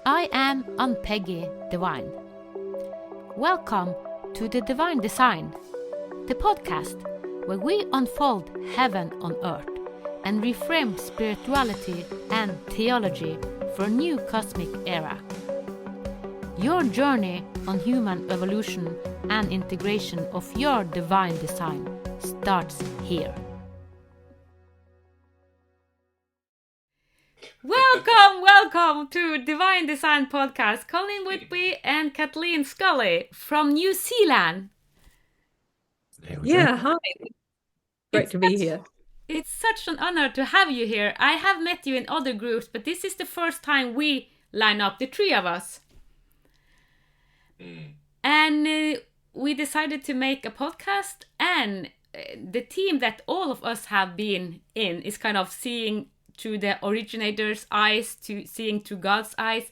I am Ann-Peggy Divine. Welcome to the Divine Design, the podcast where we unfold heaven on earth and reframe spirituality and theology for a new cosmic era. Your journey on human evolution and integration of your divine design starts here. Welcome to Divine Design Podcast. Colin Whitby and Kathleen Scully from New Zealand. Yeah, hi. Great to be here. It's such an honor to have you here. I have met you in other groups, but this is the first time we line up, the three of us. And we decided to make a podcast, and the theme that all of us have been in is kind of seeing through the originator's eyes to seeing through God's eyes.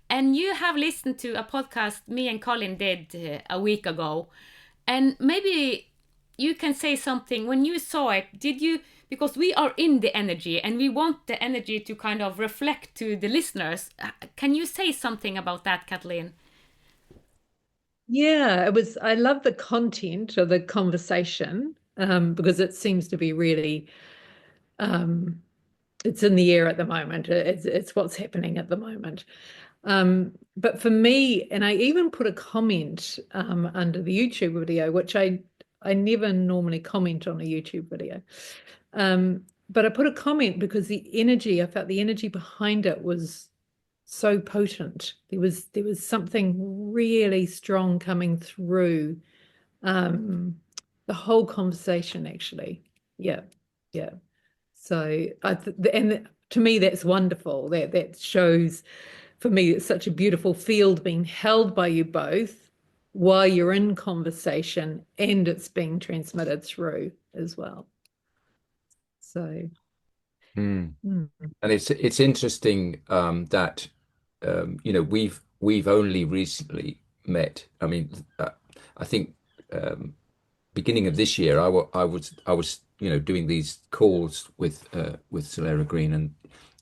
And you have listened to a podcast me and Colin did a week ago. And maybe you can say something when you saw it. Did you, because we are in the energy and we want the energy to kind of reflect to the listeners. Can you say something about that, Kathleen? Yeah, I love the content of the conversation because it seems to be really, it's in the air at the moment. It's what's happening at the moment. But for me, and I even put a comment under the YouTube video, which I never normally comment on a YouTube video. But I put a comment because I felt the energy behind it was so potent. There was something really strong coming through the whole conversation, actually. Yeah. So and to me, that's wonderful. That shows, for me, it's such a beautiful field being held by you both while you're in conversation, and it's being transmitted through as well. So, and it's interesting that we've only recently met. I mean, I think beginning of this year, I was doing these calls with Solera Green, and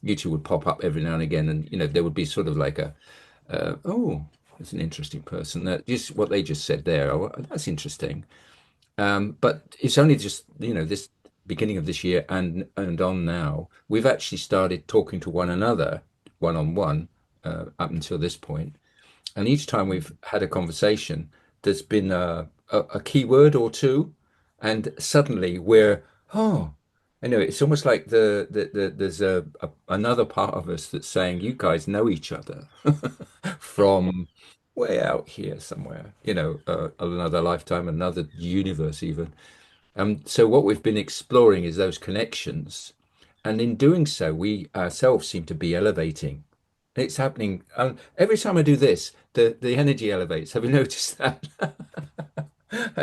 YouTube would pop up every now and again, and there would be sort of like oh, that's an interesting person. That just what they just said there. Oh, that's interesting. But it's only just this beginning of this year and on now, we've actually started talking to one another one-on-one up until this point. And each time we've had a conversation, there's been a keyword or two, and suddenly it's almost like there's another part of us that's saying, you guys know each other from way out here somewhere, another lifetime, another universe even. So what we've been exploring is those connections, and in doing so, we ourselves seem to be elevating. It's happening every time I do this. The energy elevates. Have you noticed that?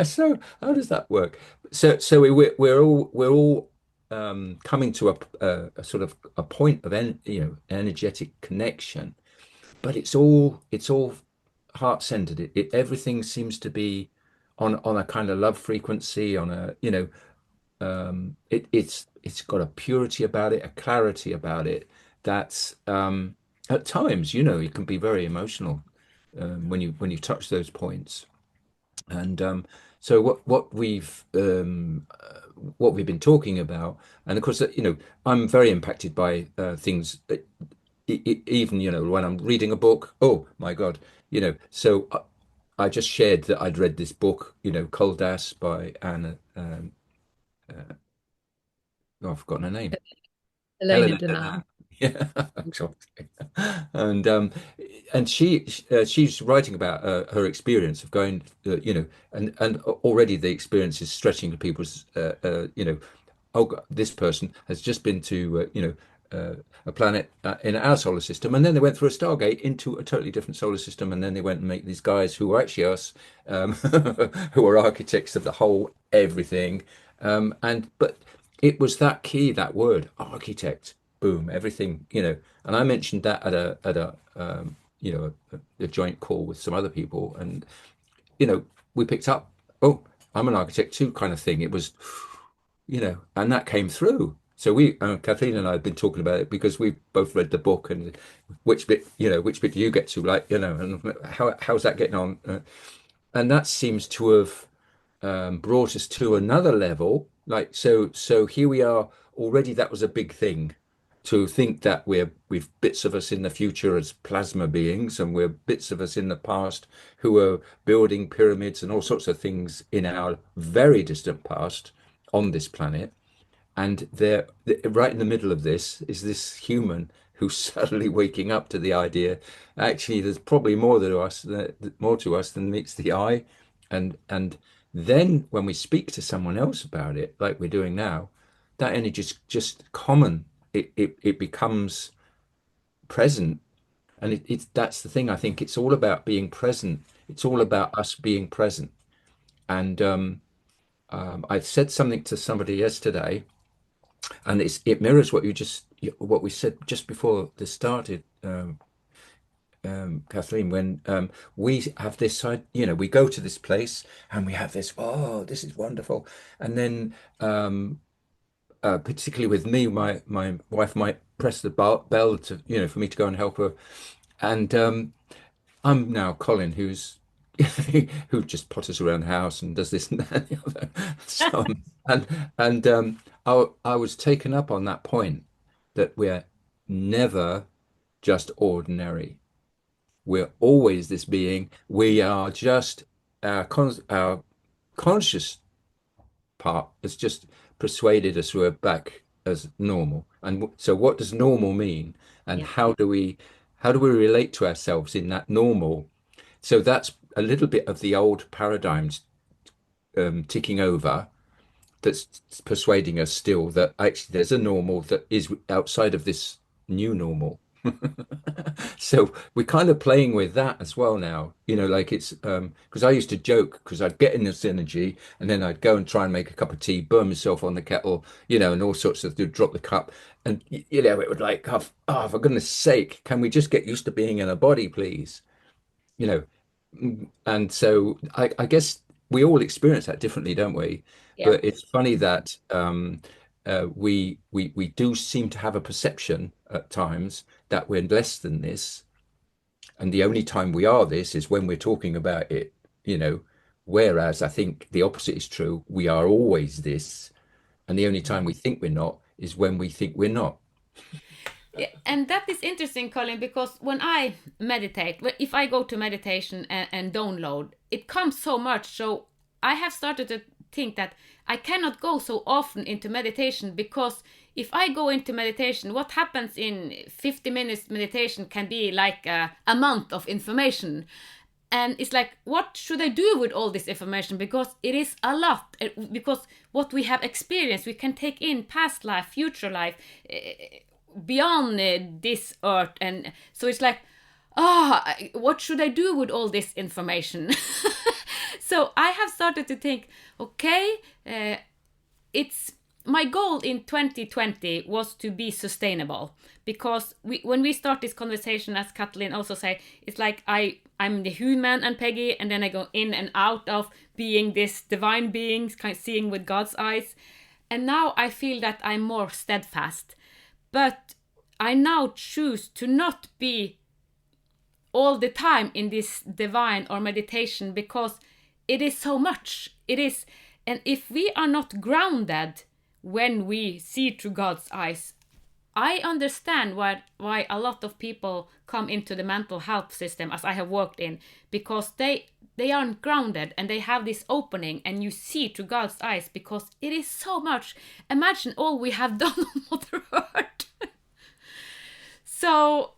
So how does that work? So we're all coming to a sort of a point of energetic connection, but it's all heart centered. Everything seems to be on a kind of love frequency, on a it's got a purity about it, a clarity about it that's at times it can be very emotional when you touch those points. And so what we've been talking about, and of course I'm very impacted by things even when I'm reading a book. Oh my God, so I just shared that I'd read this book, Cold Das by Anna. I've forgotten her name. Elena Dinar. Yeah, and she's writing about her experience of going, and already the experience is stretching to people's, oh God, this person has just been to, a planet in our solar system, and then they went through a Stargate into a totally different solar system, and then they went and met these guys who were actually us, who are architects of the whole everything, but it was that key, that word, architect. Boom, everything, and I mentioned that at a joint call with some other people, and we picked up, oh, I'm an architect too, kind of thing. It was, and that came through. So Kathleen and I have been talking about it because we've both read the book, and which bit do you get to, like, and how's that getting on? And that seems to have brought us to another level. Like, so here we are already. That was a big thing, to think that we've bits of us in the future as plasma beings, and we're bits of us in the past who are building pyramids and all sorts of things in our very distant past on this planet. And right in the middle of this is this human who's suddenly waking up to the idea, actually, there's probably more to us than meets the eye. And then when we speak to someone else about it, like we're doing now, that energy is just common. It becomes present. And it's that's the thing. I think it's all about being present. It's all about us being present. And I said something to somebody yesterday, and it mirrors what we said just before this started, Kathleen. When we have this side, we go to this place and we have this, oh, this is wonderful, and then particularly with me, my wife might press the bell to for me to go and help her, and I'm now Colin, who just potters around the house and does this and that and the other. So, I was taken up on that point that we're never just ordinary. We're always this being. We are just our conscious part has just persuaded us we're back as normal. And so, what does normal mean? And Yeah. how do we relate to ourselves in that normal? So that's a little bit of the old paradigms ticking over, that's persuading us still that actually there's a normal that is outside of this new normal. So we're kind of playing with that as well now, like it's because I used to joke, because I'd get in this energy and then I'd go and try and make a cup of tea, burn myself on the kettle, and all sorts of drop the cup. And it would like, oh, for goodness sake, can we just get used to being in a body, please? you know and so I guess we all experience that differently, don't we? Yeah. But it's funny that we do seem to have a perception at times that we're less than this, and the only time we are this is when we're talking about it, whereas I think the opposite is true. We are always this, and the only time we think we're not is when we think we're not. Yeah, and that is interesting, Colin, because when I meditate, if I go to meditation and download, it comes so much. So I have started to think that I cannot go so often into meditation, because if I go into meditation, what happens in 50 minutes meditation can be like a month of information. And it's like, what should I do with all this information? Because it is a lot. Because what we have experienced, we can take in past life, future life, beyond this earth. And so it's like, what should I do with all this information? So I have started to think, okay, it's my goal in 2020 was to be sustainable, because when we start this conversation, as Kathleen also said, it's like I'm the human Ann-Peggy, and then I go in and out of being this divine being, kind of seeing with God's eyes. And now I feel that I'm more steadfast. But I now choose to not be all the time in this divine or meditation, because it is so much. It is, and if we are not grounded when we see through God's eyes, I understand why a lot of people come into the mental health system, as I have worked in, because they aren't grounded and they have this opening, and you see through God's eyes, because it is so much. Imagine all we have done on Mother Earth. So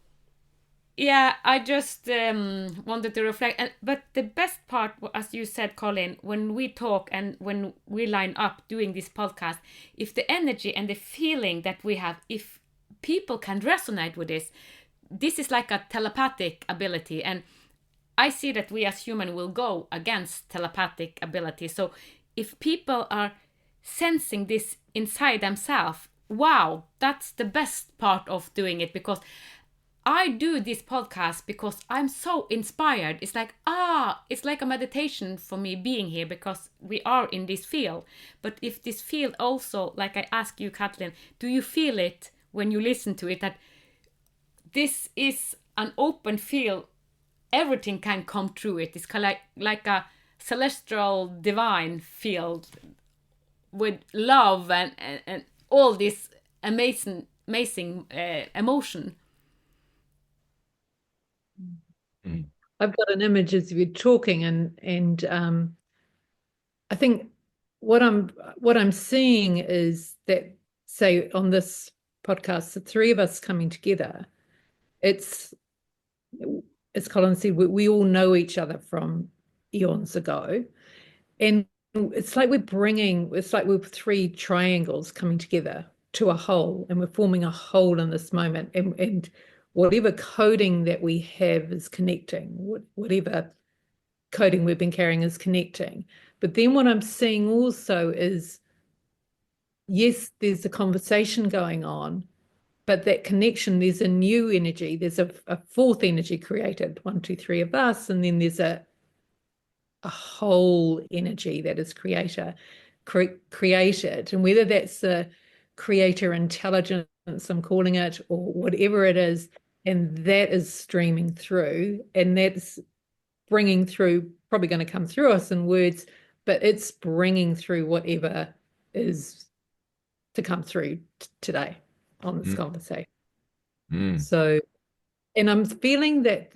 yeah, I just wanted to reflect. But the best part, as you said, Colin, when we talk and when we line up doing this podcast, if the energy and the feeling that we have, if people can resonate with this is like a telepathic ability. And I see that we as human will go against telepathic ability. So if people are sensing this inside themselves, wow, that's the best part of doing it, because I do this podcast because I'm so inspired. It's like, it's like a meditation for me being here because we are in this field. But if this field also, like I ask you, Kathleen, do you feel it when you listen to it, that this is an open field, everything can come through it. It's kind of like a celestial divine field with love and all this amazing emotion. I've got an image as you're talking, and I think what I'm seeing is that, say, on this podcast, the three of us coming together, it's, as Colin said, we all know each other from eons ago, and it's like we're three triangles coming together to a whole, and we're forming a whole in this moment, and whatever coding that we have is connecting, whatever coding we've been carrying is connecting. But then what I'm seeing also is, yes, there's a conversation going on, but that connection, there's a new energy, there's a fourth energy created, 1, 2, 3 of us, and then there's a whole energy that is created, and whether that's the creator intelligence, I'm calling it, or whatever it is, and that is streaming through, and that's bringing through, probably going to come through us in words, but it's bringing through whatever is to come through today on this conversation. So, and I'm feeling that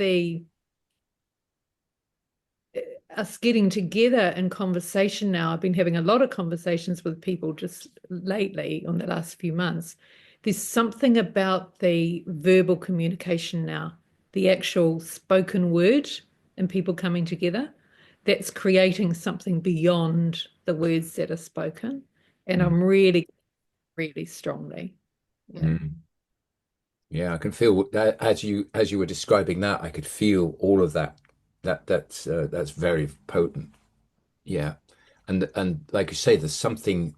us getting together in conversation now, I've been having a lot of conversations with people just lately on the last few months. There's something about the verbal communication now, the actual spoken word and people coming together, that's creating something beyond the words that are spoken. And I'm really, really strongly. Yeah, I can feel that as you were describing that, I could feel all of that. That's very potent. Yeah, and like you say, there's something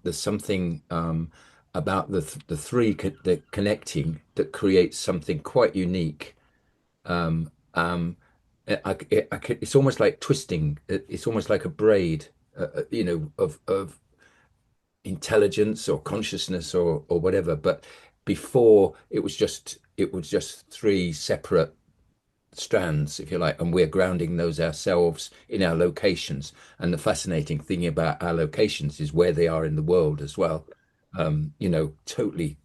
about the three the connecting that creates something quite unique. Um, um, it's almost like twisting. It's almost like a braid, of intelligence or consciousness or whatever. But before it was just three separate strands, if you like, and we're grounding those ourselves in our locations. And the fascinating thing about our locations is where they are in the world as well. Totally,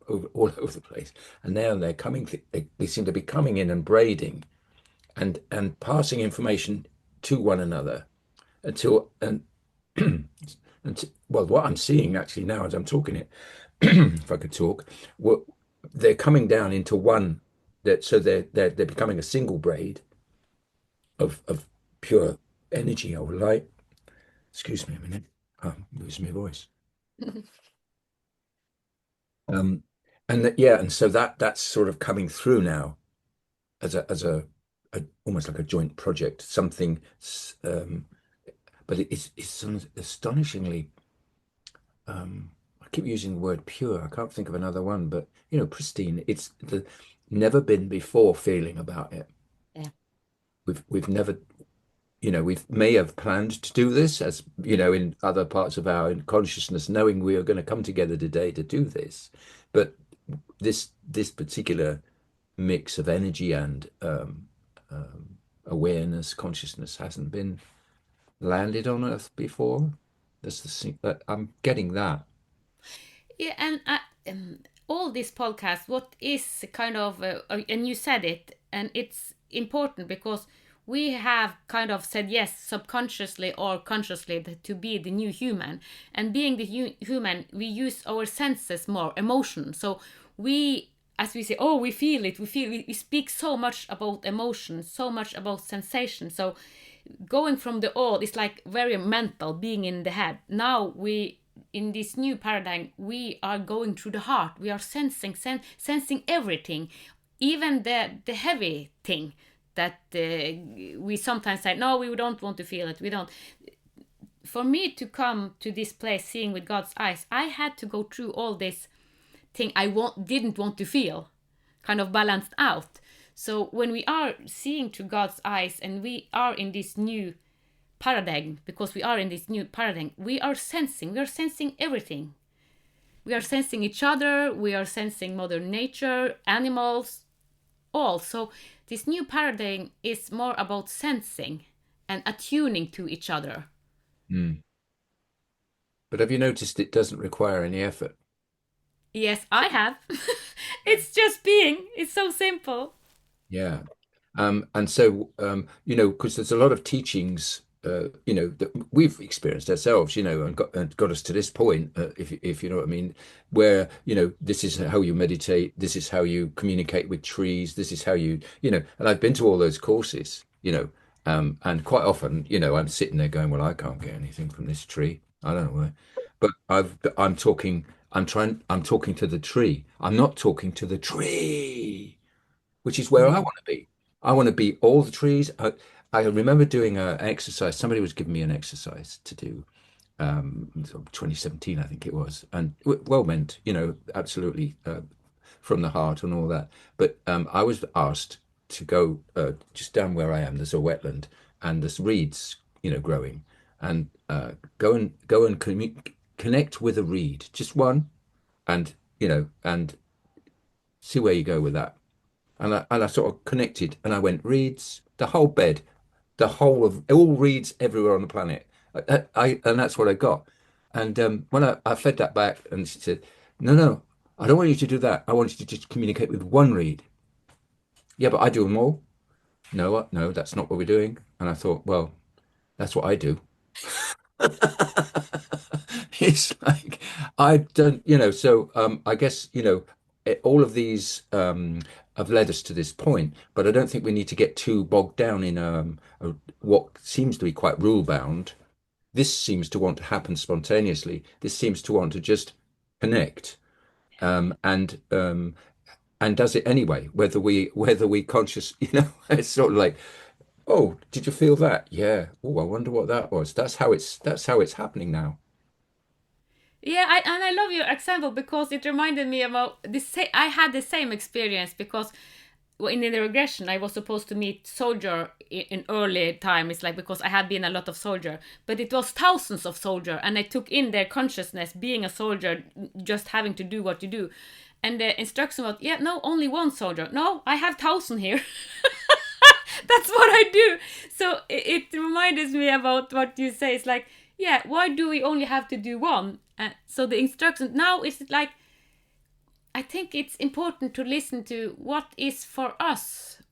all over the place. And now they're coming, they seem to be coming in and braiding and passing information to one another until and well, what I'm seeing actually now as I'm talking it, if I could talk, well, they're coming down into one so they're becoming a single braid of pure energy or light. Excuse me a minute. I'm losing my voice. And so that's sort of coming through now as a almost like a joint project, something, but it's astonishingly. I keep using the word pure. I can't think of another one, but pristine. It's the never been before feeling about it. Yeah. We've never, we may have planned to do this as, in other parts of our consciousness, knowing we are going to come together today to do this. But this particular mix of energy and awareness, consciousness hasn't been landed on Earth before. That's the thing. I'm getting that. Yeah, and all this podcast, what is kind of, and you said it, and it's important because we have kind of said yes, subconsciously or consciously, to be the new human. And being the human, we use our senses more, emotion. So we, as we say, oh, we feel it, we speak so much about emotion, so much about sensation. So going from the old is like very mental, being in the head. Now in this new paradigm, we are going through the heart. We are sensing everything, even the heavy thing that we sometimes say, no, we don't want to feel it. We don't. For me to come to this place, seeing with God's eyes, I had to go through all this thing I didn't want to feel. kind of balanced out. So when we are seeing through God's eyes and we are in this new paradigm, because we are in this new paradigm, we are sensing everything. We are sensing each other, we are sensing Mother Nature, animals, all. So this new paradigm is more about sensing and attuning to each other. Mm. But have you noticed it doesn't require any effort? Yes, I have. It's just being. It's so simple. Yeah. And so, because there's a lot of teachings, that we've experienced ourselves, and got us to this point, if you know what I mean, where, this is how you meditate, this is how you communicate with trees, this is how and I've been to all those courses, and quite often, I'm sitting there going, well, I can't get anything from this tree. I don't know why. But I'm talking to the tree. I'm not talking to the tree, which is where I want to be. I want to be all the trees. I remember doing an exercise. Somebody was giving me an exercise to do, 2017, I think it was, and well meant, absolutely, from the heart and all that. But I was asked to go, just down where I am. There's a wetland, and there's reeds, growing, and go and connect with a reed, just one, and and see where you go with that. And I sort of connected, and I went reeds, the whole bed, the whole of all reeds everywhere on the planet. And that's what I got. And when I fed that back, and she said, "No, no, I don't want you to do that. I want you to just communicate with one reed." Yeah, but I do them all. No, no, that's not what we're doing. And I thought, well, that's what I do. It's like I don't, so I guess, all of these have led us to this point, but I don't think we need to get too bogged down in what seems to be quite rule bound. This seems to want to happen spontaneously. This seems to want to just connect, and does it anyway, whether we conscious, it's sort of like, oh, did you feel that? Yeah. Oh, I wonder what that was. That's how it's happening now. Yeah, and I love your example because it reminded me about this. I had the same experience because in the regression I was supposed to meet soldier in early time. It's like because I had been a lot of soldier, but it was thousands of soldier, and I took in their consciousness being a soldier, just having to do what you do. And the instruction was, yeah, no, only one soldier. No, I have thousand here. That's what I do. So it reminds me about what you say. It's like, yeah, why do we only have to do one? So the instruction now is like, I think it's important to listen to what is for us.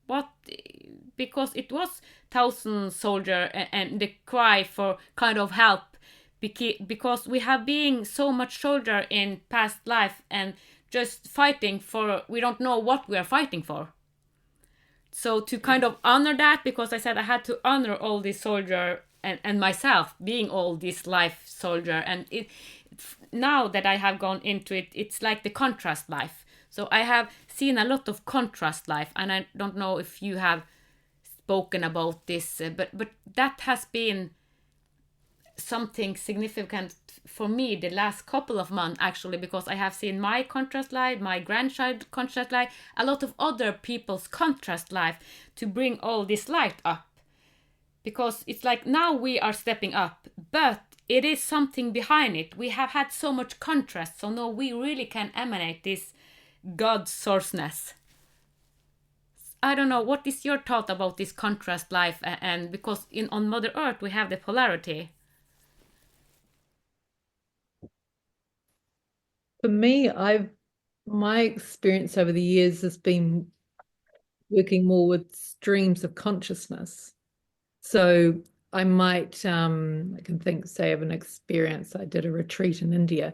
Because it was thousand soldier and the cry for kind of help, because we have been so much soldier in past life and just fighting for, we don't know what we are fighting for. So to kind of honor that, because I said I had to honor all this soldier and myself being all this life soldier. And now that I have gone into it, it's like the contrast life. So I have seen a lot of contrast life, and I don't know if you have spoken about this, but that has been something significant for me the last couple of months, actually, because I have seen my contrast life, my grandchild contrast life, a lot of other people's contrast life, to bring all this light up. Because it's like now we are stepping up, but it is something behind it. We have had so much contrast, so now we really can emanate this God sourceness. I don't know, what is your thought about this contrast life? And because on Mother Earth we have the polarity. For me, my experience over the years has been working more with streams of consciousness. So I might, I can think, say, of an experience. I did a retreat in India,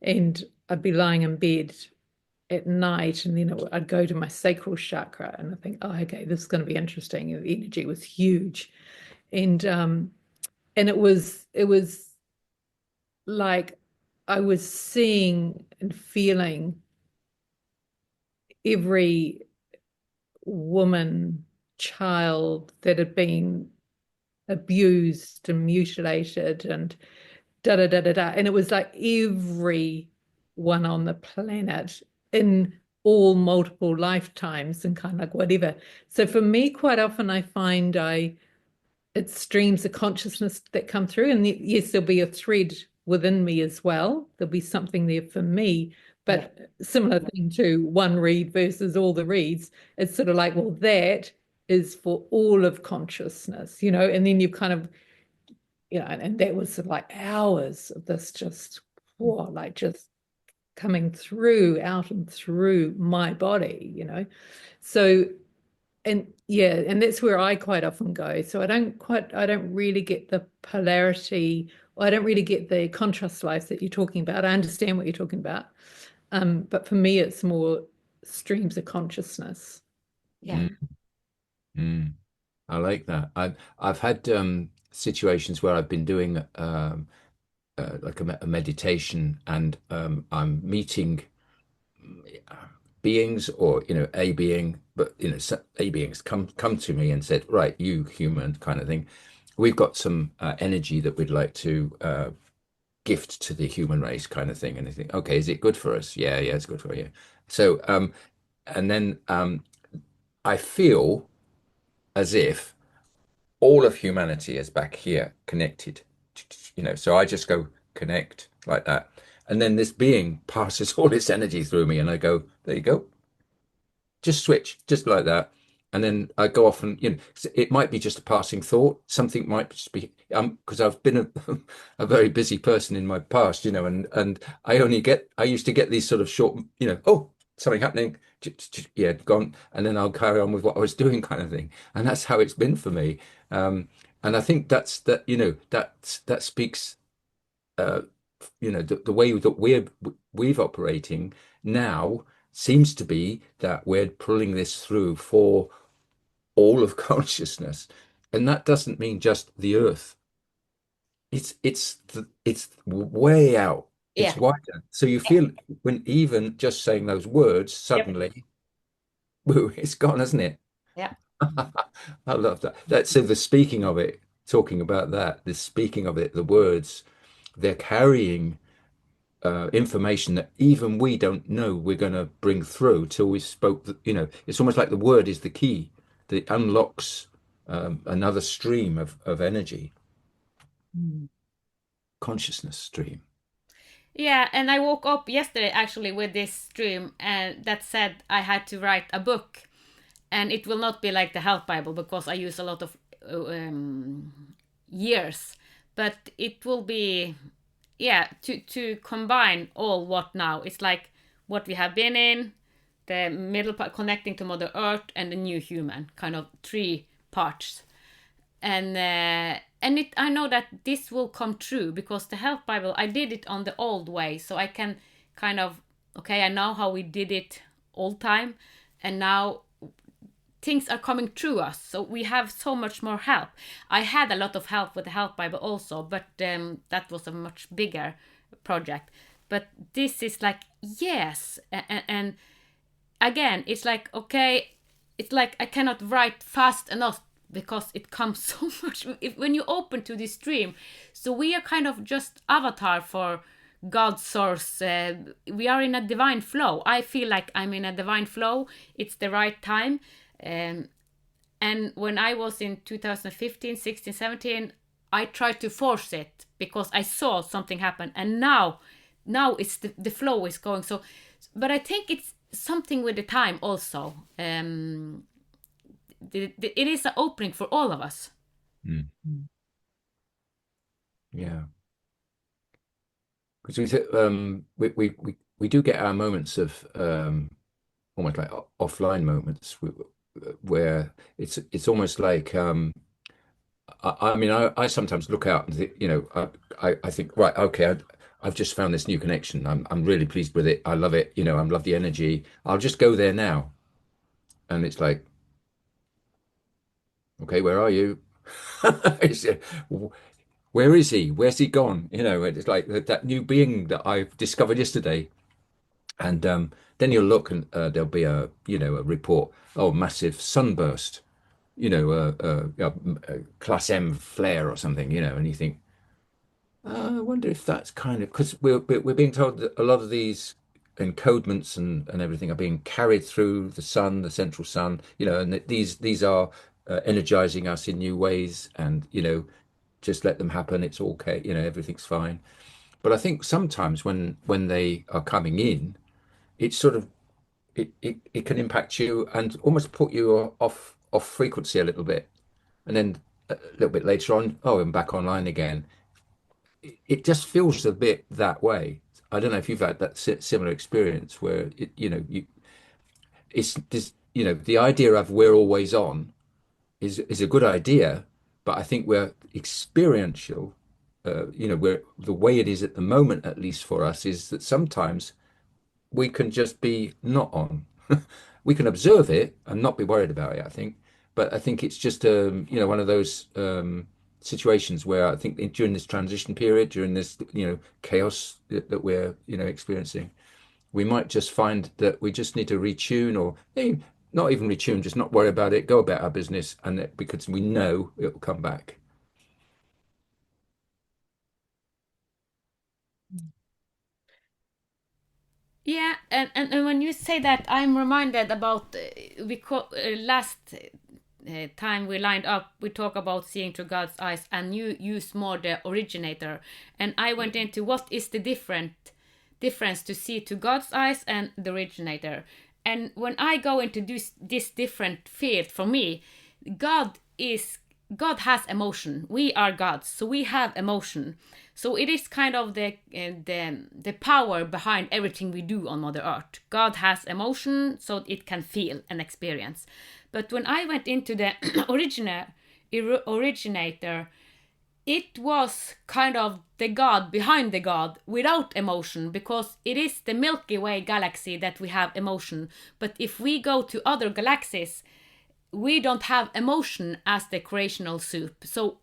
and I'd be lying in bed at night, and then I'd go to my sacral chakra, and I think, oh, okay, this is going to be interesting. The energy was huge, and it was like I was seeing and feeling every woman, child that had been abused and mutilated and da da da da da. And it was like every one on the planet in all multiple lifetimes and kind of like whatever. So for me, quite often I find it's streams of consciousness that come through. And yes, there'll be a thread within me as well. There'll be something there for me. But similar thing to one read versus all the reads, it's sort of like, well, that is for all of consciousness, and then you kind of, and that was sort of like hours of this just, whoa, like just coming through, out and through my body. So, and yeah, and that's where I quite often go. So I don't really get the polarity, or I don't really get the contrast life that you're talking about. I understand what you're talking about. But for me, it's more streams of consciousness. Yeah. Mm. I like that. I've had situations where I've been doing like a meditation, and I'm meeting beings, or a being, but a beings come to me and said, right, you human kind of thing, we've got some energy that we'd like to gift to the human race kind of thing. And I think, okay, is it good for us? Yeah, yeah, it's good for you. So and then I feel as if all of humanity is back here connected, so I just go connect like that, and then this being passes all its energy through me, and I go, there you go, just switch, just like that. And then I go off, and it might be just a passing thought. Something might just be because I've been a very busy person in my past, and I used to get these sort of short, oh, something happening, yeah, gone, and then I'll carry on with what I was doing, kind of thing. And that's how it's been for me. And I think that speaks, uh, the way that we've operating now seems to be that we're pulling this through for all of consciousness, and that doesn't mean just the earth. It's way out. It's Yeah. wider. So you feel when even just saying those words, Yep. suddenly, woo, it's gone, hasn't it? Yeah. I love that. So the speaking of it, talking about that, the speaking of it, the words, they're carrying information that even we don't know we're going to bring through till we spoke. It's almost like the word is the key that unlocks another stream of energy, Mm. consciousness stream. Yeah, and I woke up yesterday actually with this dream, and that said I had to write a book, and it will not be like the health Bible because I use a lot of years, but it will be, yeah, to combine all what now. It's like what we have been in, the middle part connecting to Mother Earth, and the new human, kind of three parts. And I know that this will come true because the health Bible I did it on the old way, so I can kind of, okay, I know how we did it all time, and now things are coming through us, so we have so much more help. I had a lot of help with the health Bible also, but that was a much bigger project. But this is like, yes, and again, it's like, okay, it's like I cannot write fast enough because it comes so much when you open to this stream. So we are kind of just avatar for God's source. We are in a divine flow. I feel like I'm in a divine flow. It's the right time. Um, and when I was in 2015, 16, 17, I tried to force it because I saw something happen. And now it's the flow is going. So, but I think it's something with the time also. It is an opening for all of us. Mm. Yeah, because we do get our moments of almost like offline moments where it's almost like I mean, I sometimes look out and think, I think, right, okay, I've just found this new connection. I'm really pleased with it. I love it. I love the energy. I'll just go there now. And it's like, okay, where are you? It's, where is he? Where's he gone? It's like that new being that I've discovered yesterday. And then you'll look, and there'll be a report. Oh, massive sunburst. A class M flare or something. And you think, I wonder if that's kind of because we're being told that a lot of these encodements and everything are being carried through the sun, the central sun, and these are energizing us in new ways, and just let them happen. It's all okay, everything's fine. But I think sometimes when they are coming in, it's sort of it can impact you and almost put you off frequency a little bit, and then a little bit later on, oh, I'm back online again. It just feels a bit that way. I don't know if you've had that similar experience where it's this, the idea of we're always on is a good idea, but I think we're experiential. We're the way it is at the moment, at least for us, is that sometimes we can just be not on. We can observe it and not be worried about it, I think. But I think it's just one of those situations where I think during this transition period, during this chaos that we're experiencing, we might just find that we just need to retune, or not even retune, just not worry about it, go about our business, and because we know it will come back. Yeah, and when you say that, I'm reminded about last time we lined up, we talk about seeing through God's eyes, and you use more the originator, and I went into what is the difference to see to God's eyes and the originator. And when I go into this different field, for me, God has emotion. We are gods, so we have emotion. So it is kind of the power behind everything we do on Mother Earth. God has emotion, so it can feel and experience. But when I went into the originator, it was kind of the God behind the God without emotion, because it is the Milky Way galaxy that we have emotion. But if we go to other galaxies, we don't have emotion as the creational soup. So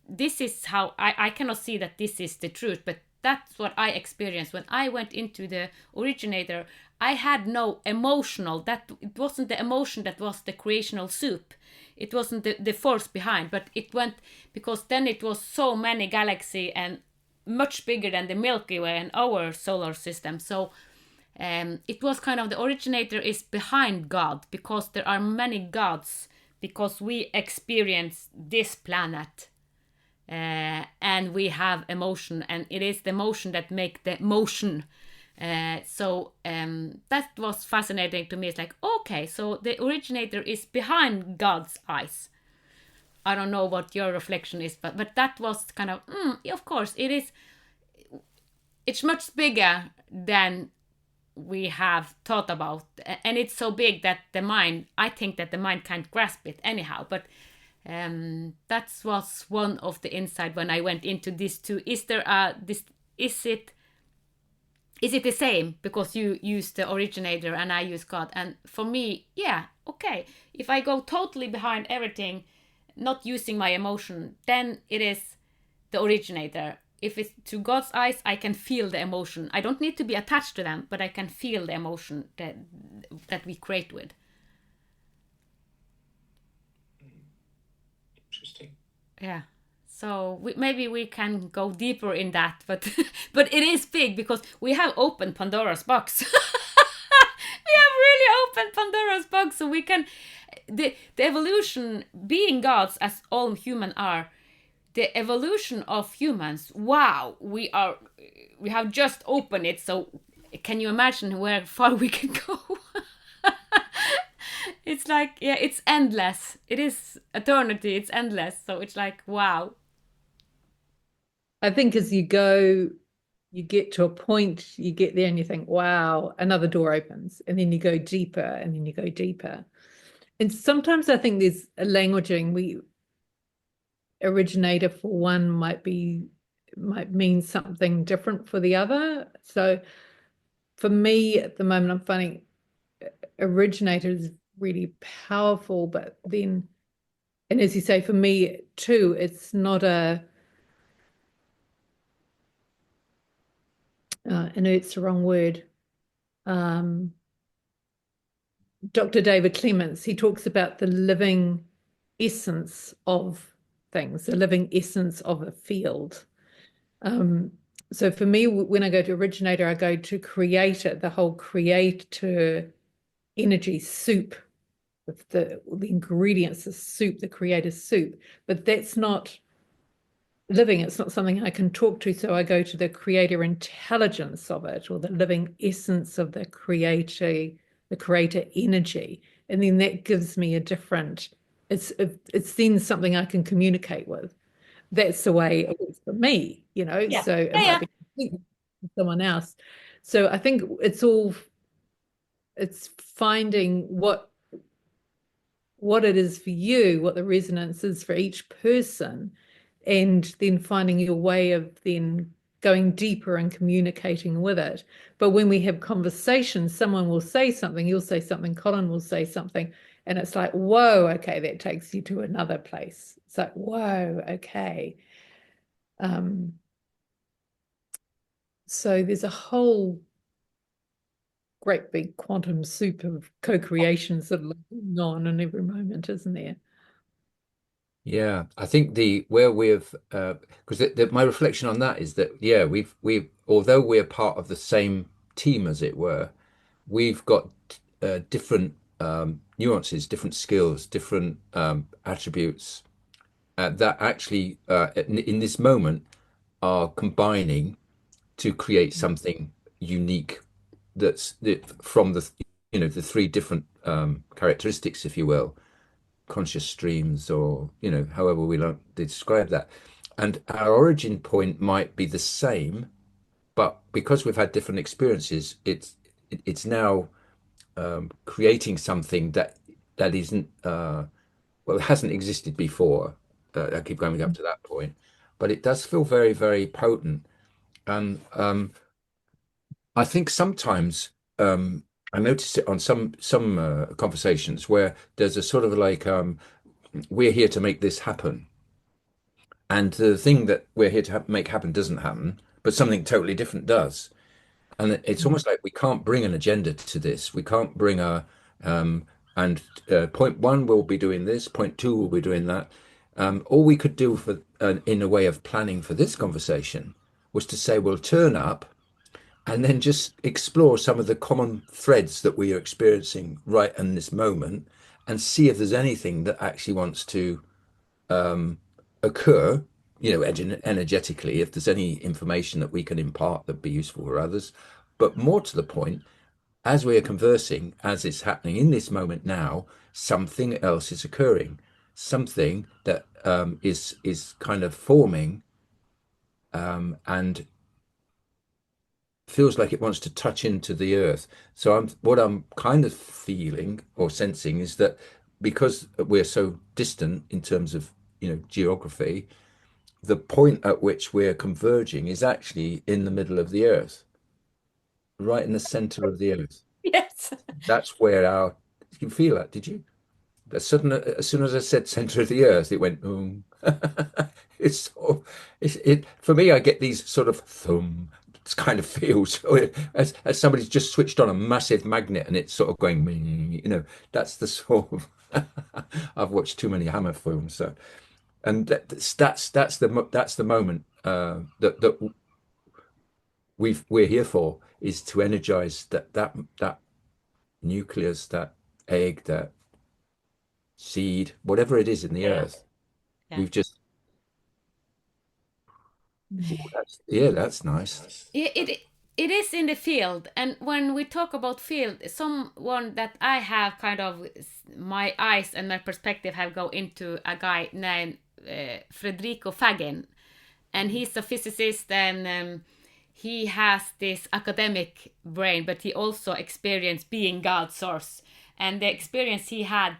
this is how I cannot see that this is the truth, but that's what I experienced when I went into the originator. I had no emotional, that it wasn't the emotion that was the creational soup. It wasn't the force behind, but it went, because then it was so many galaxy and much bigger than the Milky Way and our solar system. So it was kind of, the originator is behind God, because there are many gods, because we experience this planet, and we have emotion, and it is the emotion that make the motion. So that was fascinating to me. It's like, okay, so the originator is behind God's eyes. I don't know what your reflection is, but that was kind of, of course, it is. It's much bigger than we have thought about, and it's so big that I think that the mind can't grasp it anyhow. But that was one of the insight when I went into this too. Is it the same, because you use the originator and I use God? And for me, yeah, okay, if I go totally behind everything, not using my emotion, then it is the originator. If it's to God's eyes, I can feel the emotion. I don't need to be attached to them, but I can feel the emotion that we create with. Interesting. Yeah. So maybe we can go deeper in that, but but it is big, because we have opened Pandora's box. We have really opened Pandora's box, so we can the evolution, being gods as all human are. The evolution of humans, wow, we have just opened it. So can you imagine where far we can go? It's like, yeah, it's endless. It is eternity, it's endless. So it's like, wow. I think as you go, you get to a point, you get there and you think, wow, another door opens, and then you go deeper, and then you go deeper. And sometimes I think there's a languaging. Originator for one might mean something different for the other. So for me at the moment, I'm finding originator is really powerful, but then, and as you say, for me too, it's not inert's the wrong word. Dr. David Clements, he talks about the living essence of things, the living essence of a field. so for me, when I go to Originator, I go to Creator, the whole creator energy soup, the ingredients, the soup, the creator soup. But that's not living. It's not something I can talk to. So I go to the creator intelligence of it, or the living essence of the creator energy. And then that gives me a different, it's then something I can communicate with. That's the way it is for me, Yeah. so it Yeah, might yeah. be completely for someone else. So I think it's finding what it is for you, what the resonance is for each person, and then finding your way of then going deeper and communicating with it. But when we have conversations, someone will say something, you'll say something, Colin will say something, and it's like, whoa, okay, that takes you to another place. It's like, whoa, okay. So there's a whole great big quantum soup of co-creations that are going on in every moment, isn't there? Yeah, I think where we've because my reflection on that is that yeah, we've although we're part of the same team as it were, we've got different nuances, different skills, different attributes that actually in this moment are combining to create something unique from the three different characteristics, if you will, conscious streams, or however we like to describe that. And our origin point might be the same, but because we've had different experiences, it's now creating something that isn't well, it hasn't existed before. I keep going up to that point, but it does feel very, very potent. And I think sometimes I notice it on some conversations where there's a sort of like we're here to make this happen, and the thing that we're here to make happen doesn't happen, but something totally different does. And it's almost like we can't bring an agenda to this. We can't bring a and point one we'll be doing this, point two we'll be doing that. All we could do for in a way of planning for this conversation was to say we'll turn up and then just explore some of the common threads that we are experiencing right in this moment and see if there's anything that actually wants to occur, energetically, if there's any information that we can impart that'd be useful for others. But more to the point, as we are conversing, as it's happening in this moment now, something else is occurring, something that is kind of forming and feels like it wants to touch into the earth. So what I'm kind of feeling or sensing is that because we're so distant in terms of geography, the point at which we're converging is actually in the middle of the earth, right in the center of the earth. Yes. That's where you feel that, did you? As soon as I said center of the earth, it went boom. It's sort of, it for me. I get these sort of thumb kind of feels as somebody's just switched on a massive magnet and it's sort of going. That's the sort of. I've watched too many Hammer films, so and that's the moment that we're here for, is to energize that nucleus, that egg, that seed, whatever it is in the Yeah. earth. Yeah. We've just, that's nice. It is in the field, and when we talk about field, someone that I have kind of my eyes and my perspective have go into a guy named Federico Fagin, and he's a physicist, and he has this academic brain, but he also experienced being God's source, and the experience he had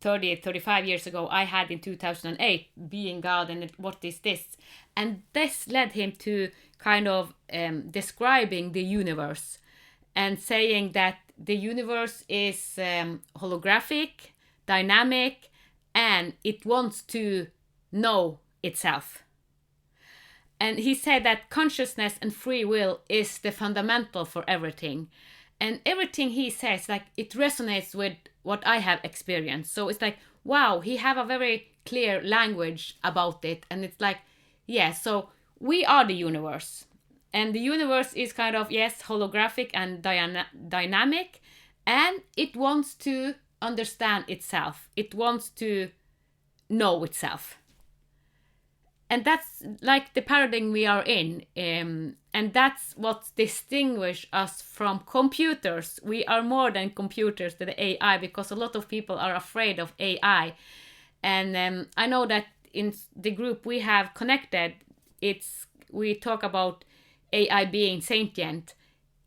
35 years ago, I had in 2008, being God, and what is this? And this led him to kind of describing the universe and saying that the universe is holographic, dynamic, and it wants to know itself. And he said that consciousness and free will is the fundamental for everything. And everything he says, like, it resonates with what I have experienced. So it's like, wow, he have a very clear language about it. And it's like, yeah, so we are the universe. And the universe is kind of, yes, holographic and dynamic, and it wants to understand itself. It wants to know itself. And that's like the paradigm we are in. And that's what distinguishes us from computers. We are more than computers, than the AI, because a lot of people are afraid of AI. And I know that in the group we have connected, we talk about AI being sentient.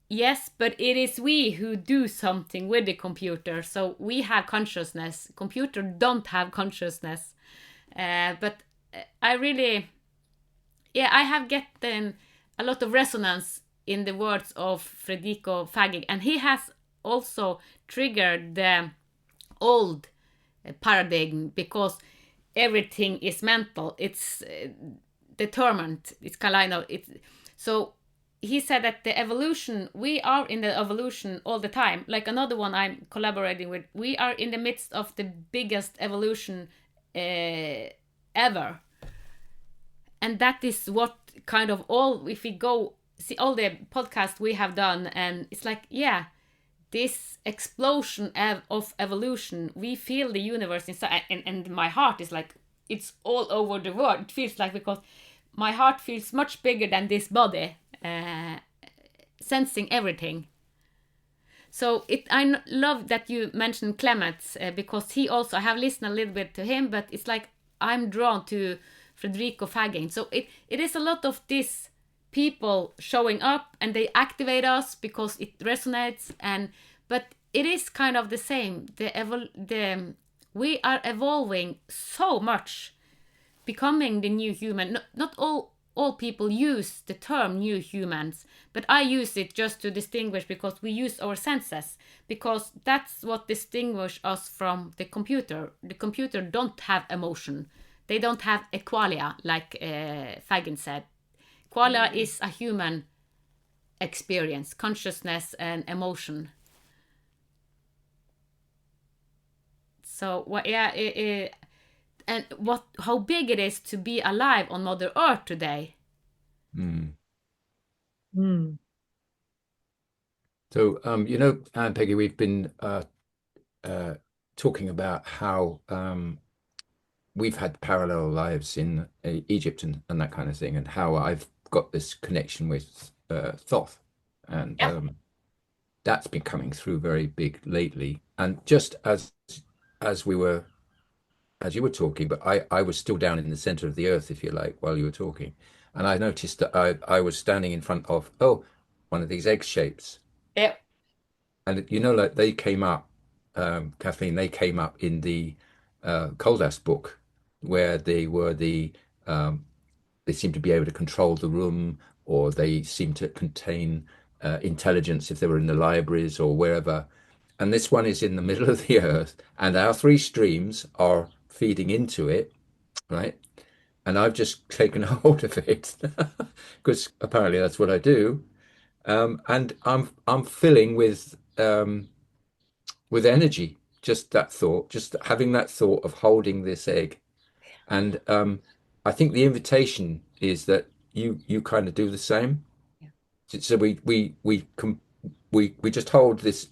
Yes, but it is we who do something with the computer. So we have consciousness. Computer don't have consciousness. But I really, I have gotten a lot of resonance in the words of Federico Faggi, and he has also triggered the old paradigm, because everything is mental. It's determined. It's kind of it's so. He said that the evolution, we are in the evolution all the time. Like another one I'm collaborating with, we are in the midst of the biggest evolution ever. And that is what kind of if we go see all the podcasts we have done, and it's like, yeah, this explosion of evolution, we feel the universe inside, and my heart is like, it's all over the world. It feels like, because my heart feels much bigger than this body, sensing everything. So I love that you mentioned Clements, because he also, I have listened a little bit to him, but it's like I'm drawn to Federico Fagin. So it is a lot of these people showing up, and they activate us because it resonates, but it is kind of the same. We are evolving so much, becoming the new human. Not all people use the term new humans, but I use it just to distinguish, because we use our senses, because that's what distinguishes us from the computer. The computer don't have emotion. They don't have a qualia, like Fagin said. Qualia is a human experience, consciousness and emotion. So and how big it is to be alive on Mother Earth today. So, Ann-Peggy, we've been talking about how we've had parallel lives in Egypt and that kind of thing, and how I've got this connection with Thoth, and that's been coming through very big lately. And just as you were talking, but I was still down in the center of the earth, if you like, while you were talking, and I noticed that I was standing in front of one of these egg shapes. Yeah. And like they came up, Kathleen, they came up in the Koldas book, where they seem to be able to control the room, or they seem to contain intelligence if they were in the libraries or wherever. And this one is in the middle of the earth, and our three streams are feeding into it, right? And I've just taken hold of it because apparently that's what I do. And I'm filling with energy, just that thought, just having that thought of holding this egg. And I think the invitation is that you kind of do the same. Yeah. So we just hold this,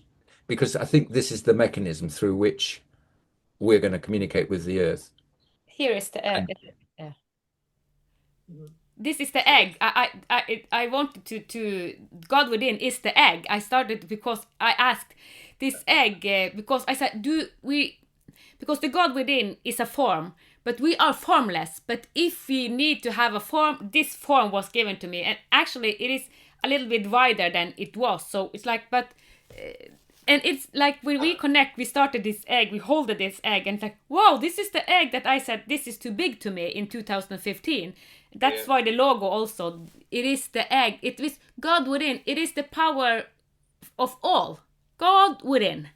because I think this is the mechanism through which we're going to communicate with the earth. Here is the this is the egg. I wanted to God within is the egg. I started because I asked this egg, because I said, because the God within is a form, but we are formless. But if we need to have a form, this form was given to me, and actually it is a little bit wider than it was. So it's like, and it's like when we connect, we started this egg, we hold this egg, and it's like, whoa, this is the egg that I said this is too big to me in 2015. That's why the logo also, it is the egg. It is God within. It is the power of all. God within.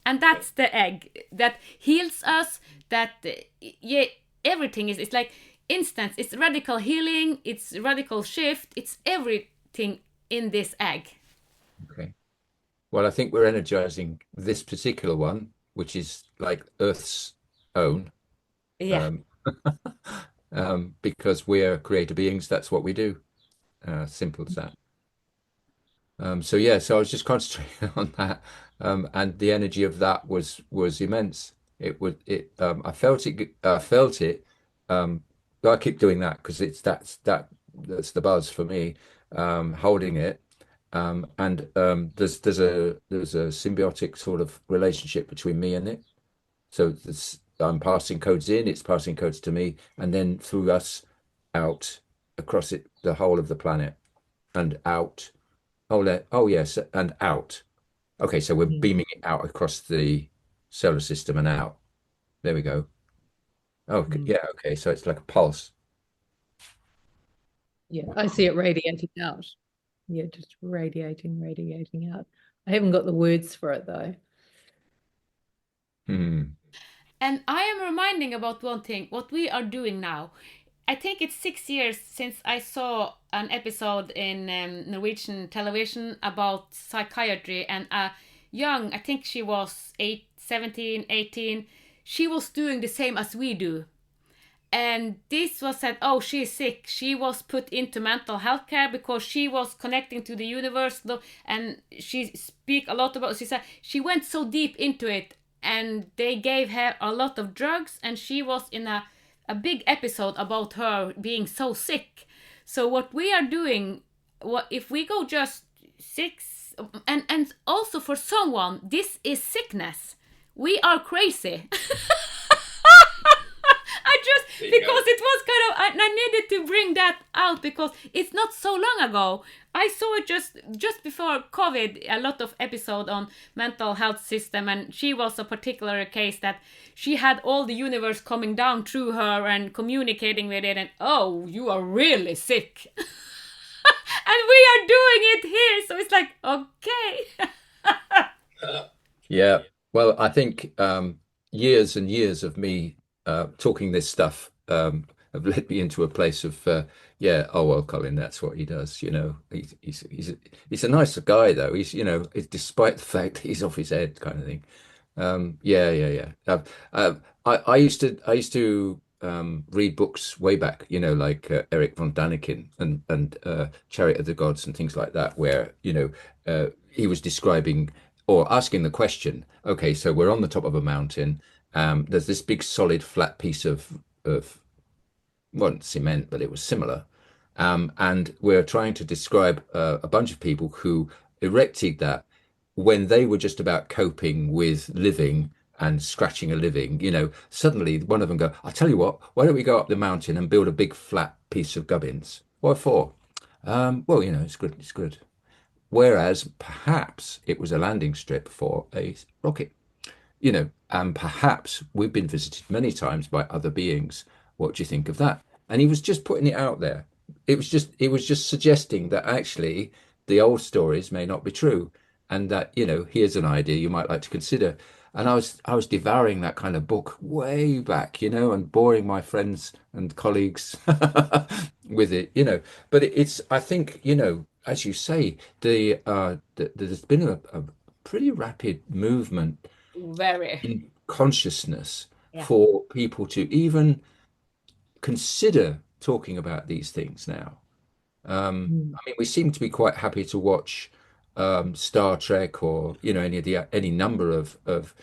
And that's the egg that heals us, that, everything is, it's like instant. It's radical healing, it's radical shift, it's everything in this egg. Okay. Well, I think we're energizing this particular one, which is like Earth's own. Yeah. because we're creator beings. That's what we do. Simple as that. So yeah, so I was just concentrating on that, and the energy of that was immense. I felt it. I felt it. Um, I keep doing that because that's the buzz for me. Holding it, and there's a symbiotic sort of relationship between me and it. So I'm passing codes in, it's passing codes to me, and then through us out across the whole of the planet and out. Oh yes, and out. Okay, so we're Mm. beaming it out across the solar system and out. There we go. Oh, Mm. yeah, okay. So it's like a pulse. Yeah, I see it radiating out. Yeah, just radiating out. I haven't got the words for it though. Hmm. And I am reminding about one thing, what we are doing now. I think it's 6 years since I saw an episode in Norwegian television about psychiatry, and a young, I think she was 17, 18, she was doing the same as we do. And this was said, oh, she's sick. She was put into mental health care because she was connecting to the universe, and she speak a lot about, she said she went so deep into it, and they gave her a lot of drugs, and she was in a big episode about her being so sick. So what we are doing, what if we go just 6, and also for someone this is sickness, we are crazy. I just, because it was kind of, I needed to bring that out because it's not so long ago. I saw it just before COVID, a lot of episode on mental health system, and she was a particular case that she had all the universe coming down through her and communicating with it, and oh, you are really sick. And we are doing it here, so it's like, okay. Yeah. Well, I think years and years of me talking this stuff have led me into a place of yeah. Oh well, Colin, that's what he does. He's a nice guy though. Despite the fact that he's off his head, kind of thing. Yeah, yeah, yeah. I used to read books way back, like Eric von Daniken and Chariot of the Gods and things like that, where he was describing or asking the question. Okay, so we're on the top of a mountain. There's this big solid flat piece of wasn't cement, but it was similar. And we're trying to describe a bunch of people who erected that when they were just about coping with living and scratching a living. Suddenly one of them go, I'll tell you what, why don't we go up the mountain and build a big flat piece of gubbins? What for? Well, it's good, it's good. Whereas perhaps it was a landing strip for a rocket, and perhaps we've been visited many times by other beings. What do you think of that? And he was just putting it out there. It was just suggesting that actually the old stories may not be true, and that, here's an idea you might like to consider. And I was devouring that kind of book way back, and boring my friends and colleagues with it, But it's, I think, as you say, there's been a pretty rapid movement Very. in consciousness Yeah. for people to even consider talking about these things now. Mm. I mean, we seem to be quite happy to watch Star Trek or any number of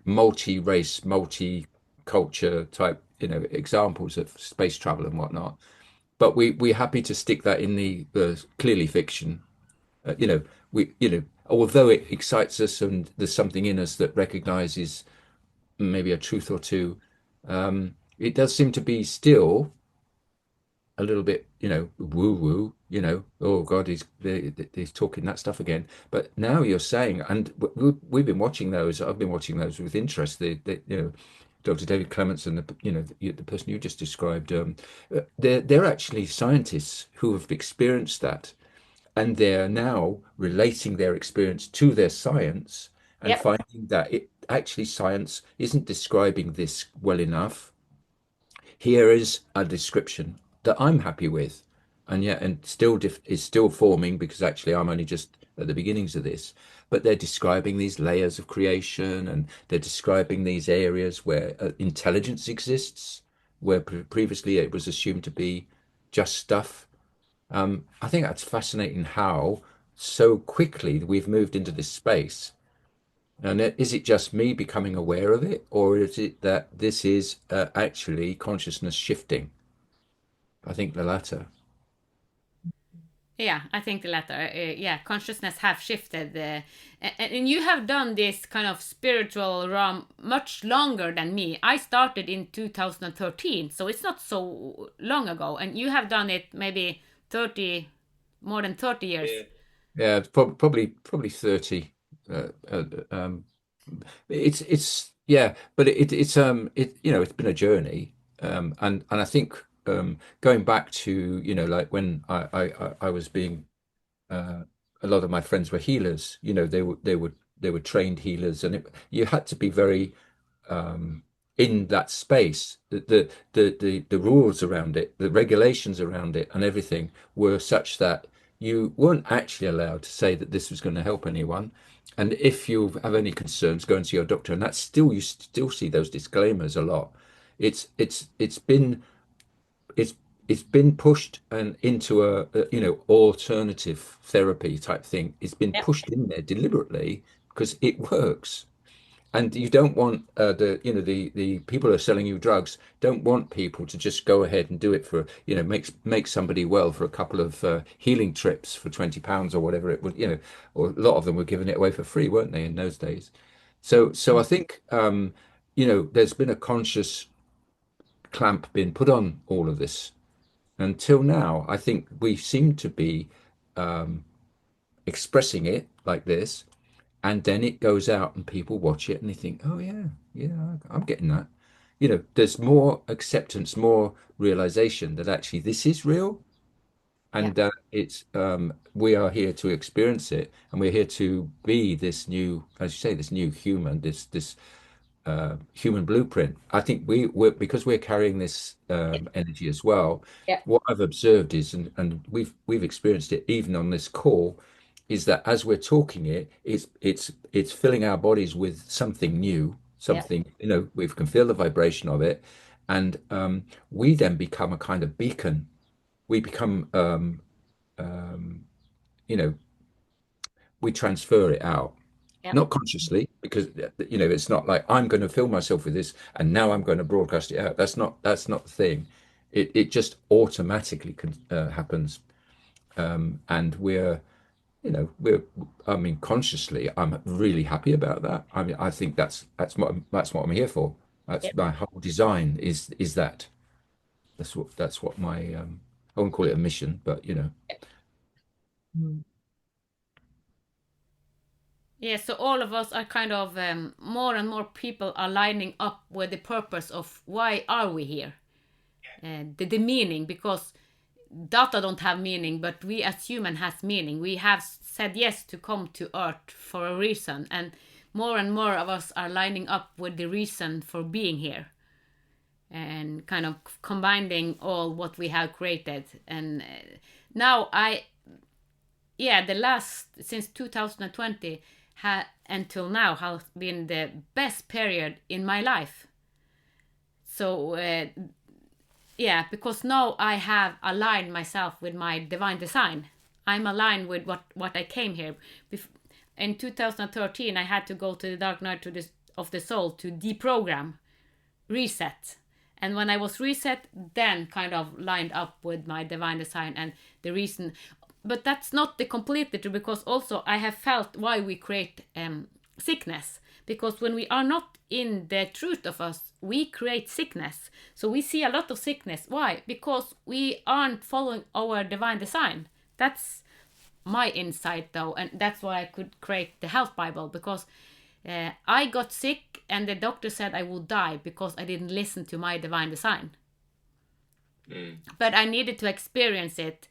multi-race, multi-culture type examples of space travel and whatnot. But we're happy to stick that in the clearly fiction. Uh, you know, although it excites us and there's something in us that recognizes maybe a truth or two, it does seem to be still a little bit, woo woo, oh God, he's talking that stuff again. But now you're saying, and we've been watching those. I've been watching those with interest. Dr. David Clements and the person you just described, they're actually scientists who have experienced that, and they're now relating their experience to their science and Yep. finding that actually science isn't describing this well enough. Here is a description that I'm happy with, and yet and still is still forming, because actually I'm only just at the beginnings of this. But they're describing these layers of creation, and they're describing these areas where intelligence exists, where previously it was assumed to be just stuff. I think that's fascinating how so quickly we've moved into this space. And is it just me becoming aware of it, or is it that this is actually consciousness shifting? I think the latter. Yeah, I think the latter. Yeah, consciousness have shifted, and you have done this kind of spiritual realm much longer than me. I started in 2013, so it's not so long ago, and you have done it maybe 30, more than 30 years. Yeah, it's probably 30. Uh, uh, um, it's yeah, but it's it's been a journey, and I think going back to like when I was being uh, a lot of my friends were healers. They were trained healers, and you had to be very in that space. The rules around it, the regulations around it, and everything were such that you weren't actually allowed to say that this was going to help anyone. And if you have any concerns, go and see your doctor. And that's still, you still see those disclaimers a lot. It's been it's it's been pushed and into a alternative therapy type thing. It's been Yep. pushed in there deliberately because it works. And you don't want the people who are selling you drugs don't want people to just go ahead and do it for make somebody well for a couple of healing trips for £20 or whatever it would, or a lot of them were giving it away for free, weren't they, in those days? So I think there's been a conscious clamp being put on all of this until now. I think we seem to be expressing it like this, and then it goes out and people watch it and they think, oh yeah, yeah, I'm getting that. There's more acceptance, more realization that actually this is real, Yeah. and that it's we are here to experience it, and we're here to be this new, as you say, this new human, this human blueprint. I think we're because we're carrying this energy as well. Yeah. What I've observed is, and we've experienced it even on this call, is that as we're talking it's filling our bodies with something new, Yeah. something, we can feel the vibration of it, and we then become a kind of beacon. We become, you know, we transfer it out. Yeah. Not consciously, because it's not like I'm going to fill myself with this and now I'm going to broadcast it out. That's not the thing. It just automatically happens, and we're I mean, consciously, I'm really happy about that. I mean, I think that's what I'm here for. That's Yeah. my whole design is that. That's what my I won't call it a mission, but Mm. Yeah, so all of us are kind of more and more people are lining up with the purpose of why are we here, the meaning, because data don't have meaning, but we as human has meaning. We have said yes to come to Earth for a reason, and more of us are lining up with the reason for being here, and kind of combining all what we have created. And now the last since 2020 until now has been the best period in my life. So because now I have aligned myself with my divine design. I'm aligned with what I came here. In 2013, I had to go to the dark night of the soul to deprogram, reset. And when I was reset, then kind of lined up with my divine design and the reason. But that's not the completely true, because also I have felt why we create sickness. Because when we are not in the truth of us, we create sickness. So we see a lot of sickness. Why? Because we aren't following our divine design. That's my insight though, and that's why I could create the health Bible, because I got sick and the doctor said I would die because I didn't listen to my divine design. But I needed to experience it,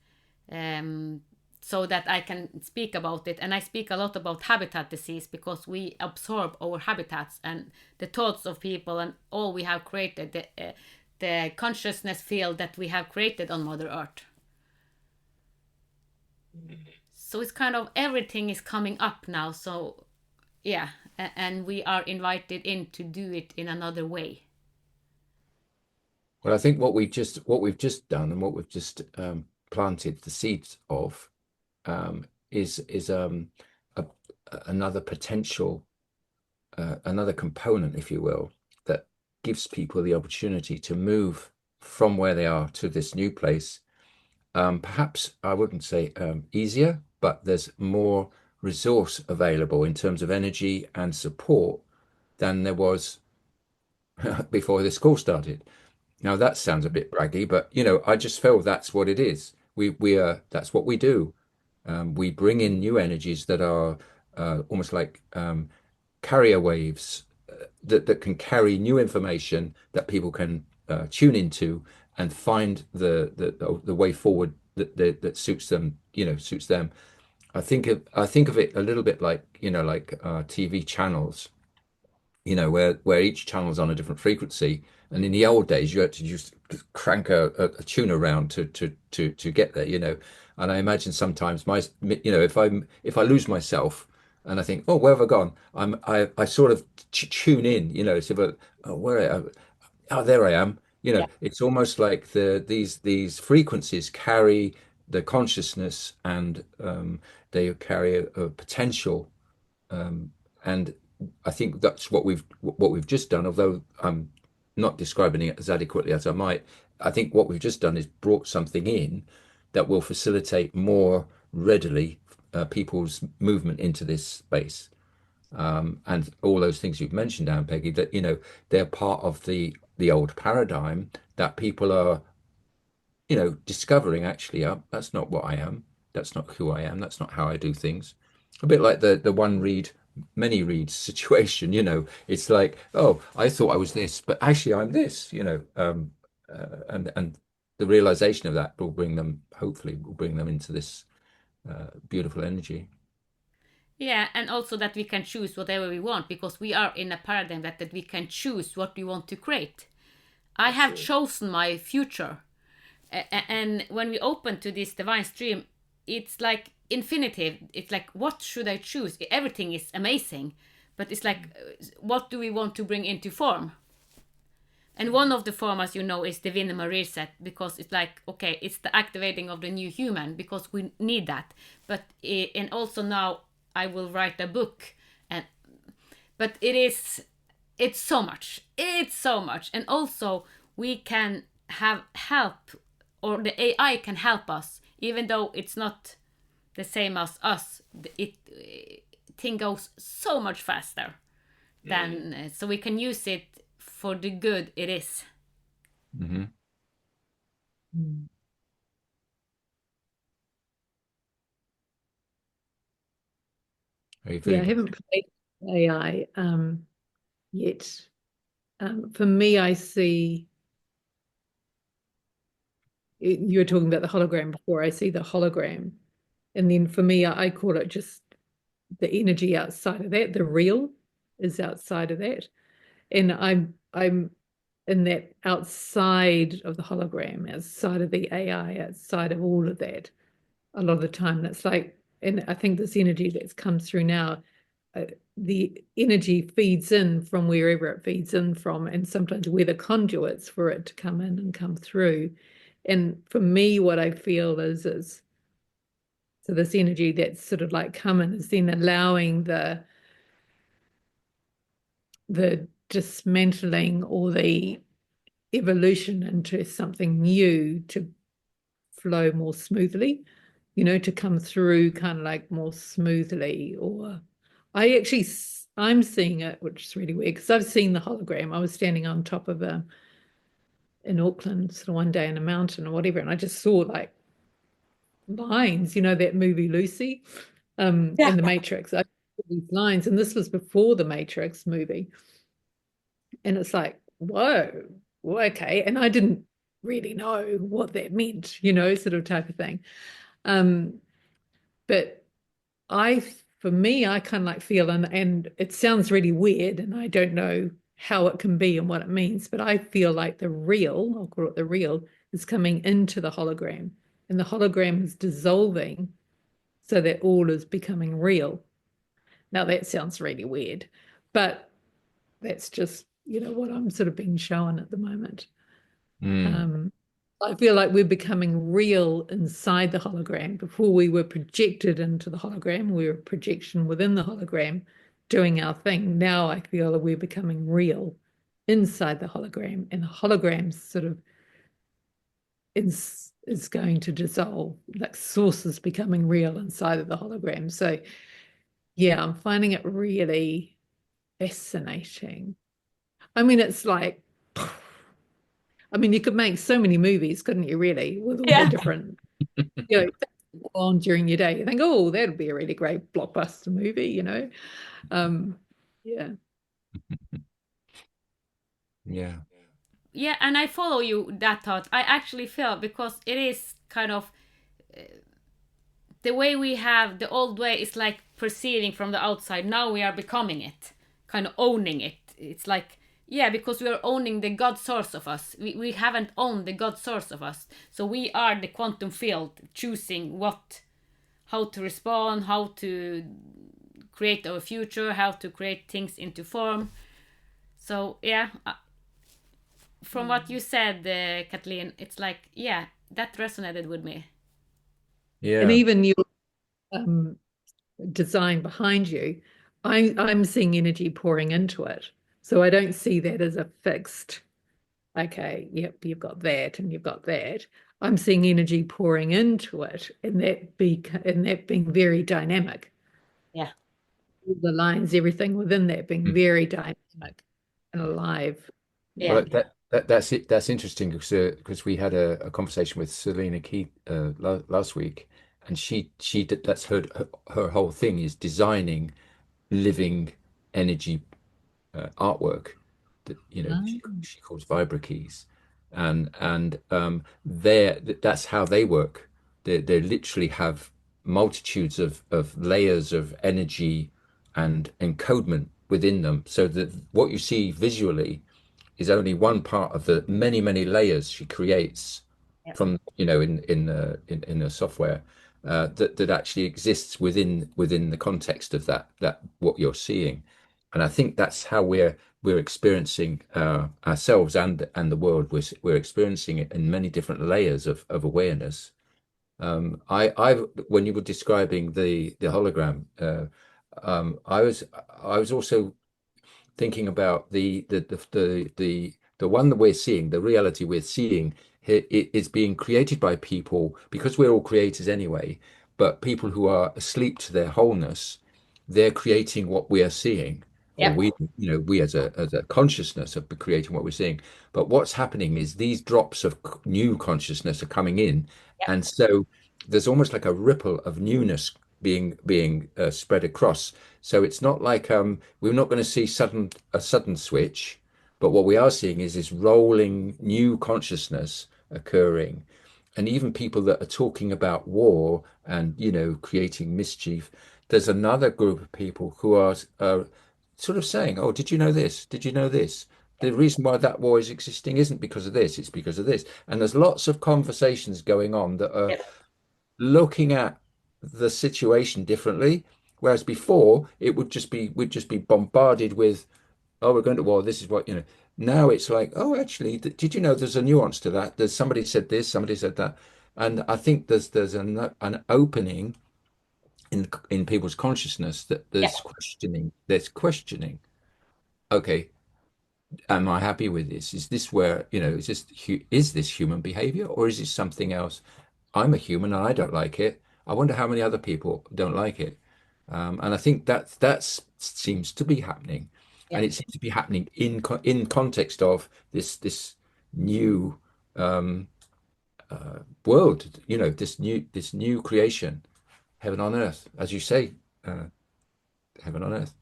so that I can speak about it. And I speak a lot about habitat disease, because we absorb our habitats and the thoughts of people and all we have created, the consciousness field that we have created on Mother Earth. So it's kind of everything is coming up now. So yeah, and we are invited in to do it in another way. Well, I think what we've just done and what we've just planted the seeds of is a, another potential, another component, if you will, that gives people the opportunity to move from where they are to this new place. Perhaps I wouldn't say easier, but there's more resource available in terms of energy and support than there was before this call started. Now that sounds a bit braggy, but I just feel that's what it is. We are That's what we do. We bring in new energies that are almost like carrier waves that can carry new information that people can tune into and find the way forward that suits them, suits them. I think of it a little bit like TV channels, where each channel's on a different frequency. And in the old days, you had to just crank a tune around to get there, And I imagine sometimes if I lose myself and I think, oh, where have I gone? I sort of tune in, so but oh, oh, there I am. Yeah. It's almost like these frequencies carry the consciousness, and they carry a potential, and I think that's what we've just done. Although I'm not describing it as adequately as I might, I think what we've just done is brought something in that will facilitate more readily people's movement into this space. And all those things you've mentioned, Ann-Peggy, that they're part of the old paradigm that people are discovering. Actually, that's not what I am. That's not who I am. That's not how I do things. A bit like the one read, many reads situation. It's like, oh, I thought I was this, but actually I'm this. And the realization of that hopefully will bring them into this beautiful energy. Yeah, and also that we can choose whatever we want because we are in a paradigm that we can choose what we want to create. I have chosen my future. And when we open to this divine stream, it's like infinitive. It's like, what should I choose? Everything is amazing, but it's like, what do we want to bring into form? And one of the form, as you know, is the Vinema reset, because it's like, okay, it's the activating of the new human because we need that. But and also now I will write a book, and but it's so much, and also we can have help, or the AI can help us, even though it's not the same as us. It thing goes so much faster than so we can use it for the good it is. Mm-hmm. Mm. Are you Yeah, I feeling? haven't played AI yet. For me, I see you were talking about the hologram before. I see the hologram, and then for me, I call it just the energy outside of that. The real is outside of that, and I'm in that outside of the hologram, outside of the AI, outside of all of that. A lot of the time, that's like, and I think this energy that's comes through now, the energy feeds in from wherever it feeds in from, and sometimes we're the conduits for it to come in and come through. And for me, what I feel is so this energy that's sort of like coming is then allowing the dismantling or the evolution into something new to flow more smoothly, to come through kind of like more smoothly. Or I'm seeing it, which is really weird because I've seen the hologram. I was standing on top of in Auckland sort of one day in a mountain or whatever, and I just saw like lines, that movie Lucy, Yeah. in the Matrix. I saw these lines, and this was before the Matrix movie. And it's like, whoa, well, okay. And I didn't really know what that meant, sort of type of thing. But for me, I kind of like feel, and it sounds really weird, and I don't know how it can be and what it means, but I feel like the real, I'll call it the real, is coming into the hologram, and the hologram is dissolving so that all is becoming real. Now that sounds really weird, but that's just, what I'm sort of being shown at the moment. I feel like we're becoming real inside the hologram. Before we were projected into the hologram, we were a projection within the hologram doing our thing. Now I feel that we're becoming real inside the hologram, and the hologram sort of is going to dissolve, like source is becoming real inside of the hologram. So yeah, I'm finding it really fascinating. I mean, it's like, I mean, you could make so many movies, couldn't you, really, with all the different, things on during your day. You think, oh, that'd be a really great blockbuster movie. Yeah. Yeah. Yeah, and I follow you that thought. I actually feel, because it is kind of the way we have the old way is like perceiving from the outside. Now we are becoming it, kind of owning it. It's like, yeah, because we are owning the God source of us. We haven't owned the God source of us. So we are the quantum field choosing how to respond, how to create our future, how to create things into form. So yeah, from what you said, Kathleen, it's like, yeah, that resonated with me. And Yeah. even your design behind you, I'm seeing energy pouring into it. So I don't see that as a fixed, okay, yep, you've got that and you've got that. I'm seeing energy pouring into it, and that being very dynamic. Yeah. All the lines, everything within that being very dynamic and alive. Yeah. Well, that's it. That's interesting because we had a conversation with Selena Key last week, and she did, that's her whole thing is designing living energy artwork that she calls vibra keys, and that's how they work. They literally have multitudes of layers of energy and encodement within them, so that what you see visually is only one part of the many, many layers she creates Yeah. from, in the software that actually exists within the context of that what you're seeing. And I think that's how we're experiencing ourselves and the world. We're experiencing it in many different layers of awareness. I when you were describing the hologram, I was also thinking about the one that we're seeing, the reality we're seeing here, it is being created by people because we're all creators anyway, but people who are asleep to their wholeness, they're creating what we are seeing, or Yeah. we as a consciousness are creating what we're seeing. But what's happening is these drops of new consciousness are coming in, Yeah. and so there's almost like a ripple of newness being spread across. So it's not like we're not going to see a sudden switch, but what we are seeing is this rolling new consciousness occurring. And even people that are talking about war and creating mischief, there's another group of people who are sort of saying, "Oh, did you know this? Did you know this? The reason why that war is existing isn't because of this; it's because of this." And there's lots of conversations going on that are Yeah. looking at the situation differently. Whereas before, we'd just be bombarded with, "Oh, we're going to war. This is what, you know." Now it's like, "Oh, actually, did you know there's a nuance to that? There's somebody said this, somebody said that." And I think there's an opening in people's consciousness that Yeah. there's questioning. Okay, am I happy with this? Is this where, is this human behavior or is this something else? I'm a human and I don't like it. I wonder how many other people don't like it. And I think that seems to be happening, Yeah. and it seems to be happening in context of this new world. This new creation, heaven on earth, as you say, uh, heaven on earth.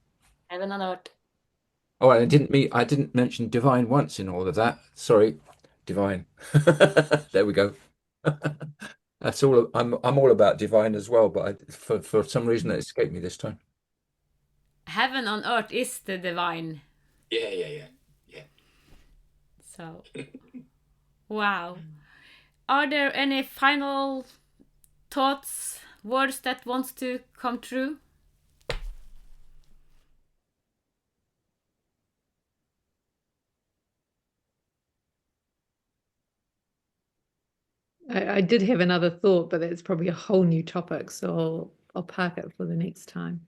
Heaven on earth. Oh, and I didn't mention divine once in all of that. Sorry, divine. There we go. That's all. I'm all about divine as well, but for some reason it escaped me this time. Heaven on earth is the divine. Yeah, yeah, yeah, yeah. So, wow. Are there any final thoughts, words that wants to come true? I did have another thought, but that's probably a whole new topic. So I'll park it for the next time,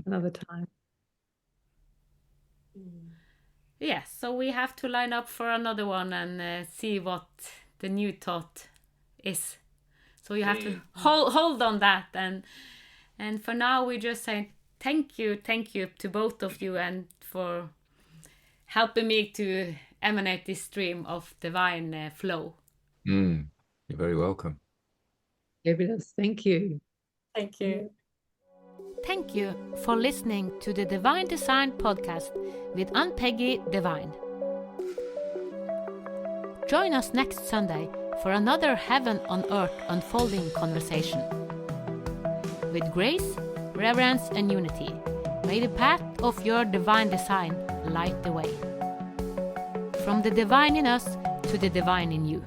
another time. Yes, so we have to line up for another one and see what the new thought is. So you have to hold on that, and for now we just say thank you to both of you, and for helping me to emanate this stream of divine flow. You're very welcome. Fabulous. Thank you. Thank you. Thank you for listening to the Divine Design podcast with Ann-Peggy Divine. Join us next Sunday for another Heaven on Earth unfolding conversation. With grace, reverence, and unity, may the path of your divine design light the way. From the divine in us to the divine in you.